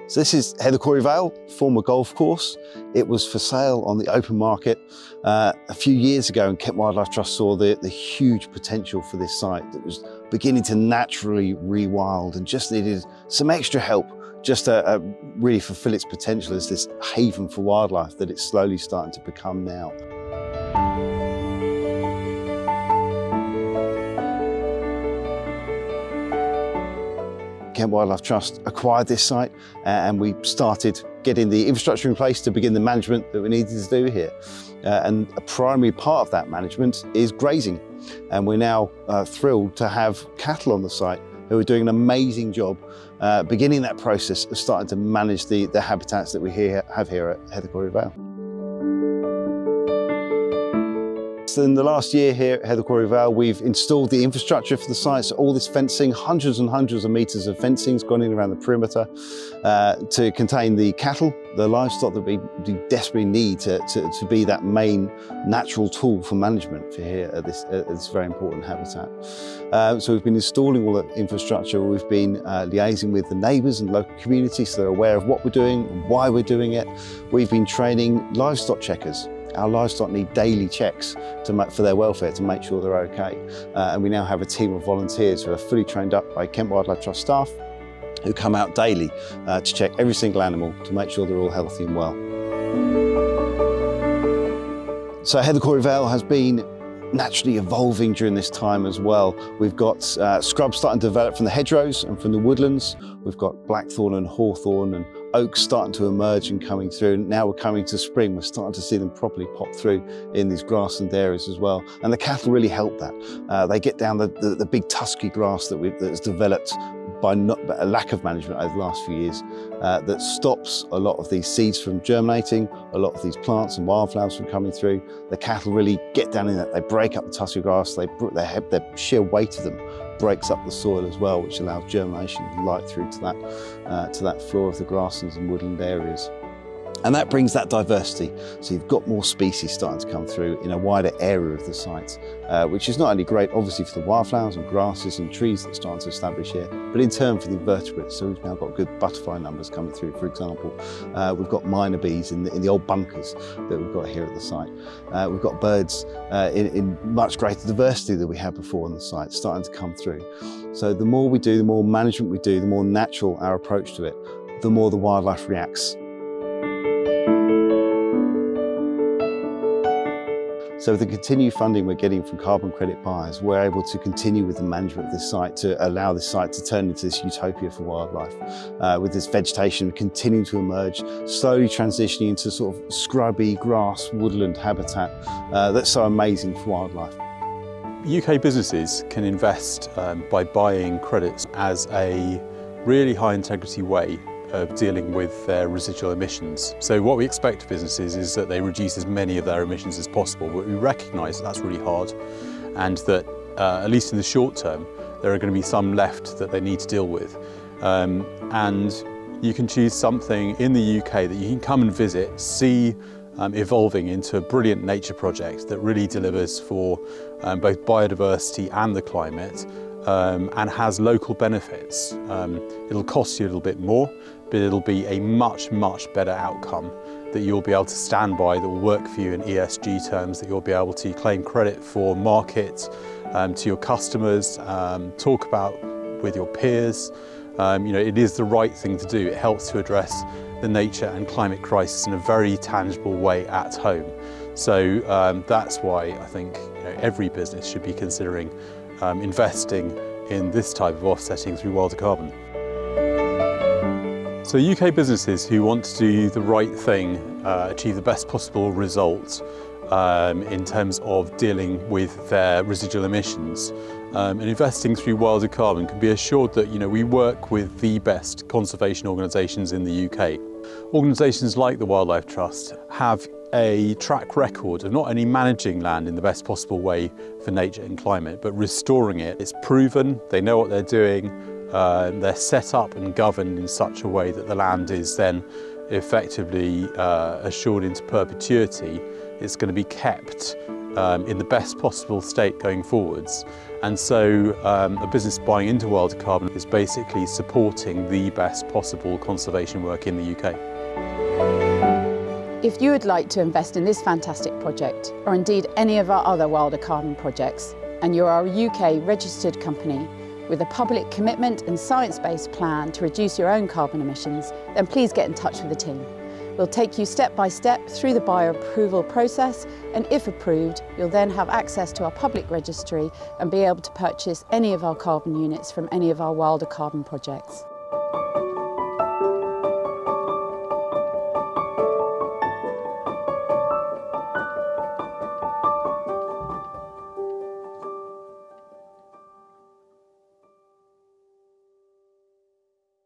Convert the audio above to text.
So this is Corrie Vale, former golf course. It was for sale on the open market a few years ago, and Kent Wildlife Trust saw the huge potential for this site that was beginning to naturally rewild and just needed some extra help just to really fulfill its potential as this haven for wildlife that it's slowly starting to become now. Kent Wildlife Trust acquired this site and we started getting the infrastructure in place to begin the management that we needed to do here. And a primary part of that management is grazing. And we're now thrilled to have cattle on the site who are doing an amazing job beginning that process of starting to manage the habitats that we have here at Corrie Vale. So in the last year here at Corrie Vale, we've installed the infrastructure for the site. So all this fencing, hundreds and hundreds of meters of fencing has gone in around the perimeter to contain the cattle, the livestock that we desperately need to be that main natural tool for management for here at this very important habitat. So we've been installing all that infrastructure. We've been liaising with the neighbours and local communities so they're aware of what we're doing and why we're doing it. We've been training livestock checkers. Our livestock need daily checks for their welfare to make sure they're okay. And we now have a team of volunteers who are fully trained up by Kent Wildlife Trust staff who come out daily to check every single animal to make sure they're all healthy and well. So Corrie Vale has been naturally evolving during this time as well. We've got scrubs starting to develop from the hedgerows and from the woodlands. We've got blackthorn and hawthorn and oaks starting to emerge and coming through. And now we're coming to spring, we're starting to see them properly pop through in these grassland areas as well. And the cattle really help that. They get down the big tusky grass that's developed by a lack of management over the last few years that stops a lot of these seeds from germinating, a lot of these plants and wildflowers from coming through. The cattle really get down in that. They break up the tusky grass, their sheer weight of them breaks up the soil as well, which allows germination and light through to that floor of the grasslands and woodland areas. And that brings that diversity. So you've got more species starting to come through in a wider area of the site, which is not only great, obviously, for the wildflowers and grasses and trees that are starting to establish here, but in turn for the invertebrates. So we've now got good butterfly numbers coming through, for example. We've got minor bees in the old bunkers that we've got here at the site. We've got birds in much greater diversity than we had before on the site, starting to come through. So the more we do, the more management we do, the more natural our approach to it, the more the wildlife reacts. So with the continued funding we're getting from carbon credit buyers, we're able to continue with the management of this site to allow this site to turn into this utopia for wildlife. With this vegetation continuing to emerge, slowly transitioning into sort of scrubby grass woodland habitat that's so amazing for wildlife. UK businesses can invest by buying credits as a really high integrity way of dealing with their residual emissions. So what we expect of businesses is that they reduce as many of their emissions as possible, but we recognise that that's really hard and that, at least in the short term, there are going to be some left that they need to deal with. And you can choose something in the UK that you can come and visit, see evolving into a brilliant nature project that really delivers for both biodiversity and the climate, and has local benefits. It'll cost you a little bit more, but it'll be a much, much better outcome that you'll be able to stand by, that will work for you in ESG terms, that you'll be able to claim credit for, market to your customers, talk about with your peers. You know, it is the right thing to do. It helps to address the nature and climate crisis in a very tangible way at home. So that's why I think every business should be considering investing in this type of offsetting through wilder carbon. So UK businesses who want to do the right thing, achieve the best possible result in terms of dealing with their residual emissions, and investing through wilder carbon can be assured that we work with the best conservation organisations in the UK. Organisations like the Wildlife Trust have a track record of not only managing land in the best possible way for nature and climate, but restoring it. It's proven, they know what they're doing, they're set up and governed in such a way that the land is then effectively assured into perpetuity. It's going to be kept in the best possible state going forwards. And so a business buying into Wilder Carbon is basically supporting the best possible conservation work in the UK. If you would like to invest in this fantastic project, or indeed any of our other Wilder Carbon projects, and you are a UK registered company with a public commitment and science-based plan to reduce your own carbon emissions, then please get in touch with the team. We'll take you step by step through the buyer approval process, and if approved, you'll then have access to our public registry and be able to purchase any of our carbon units from any of our Wilder Carbon projects.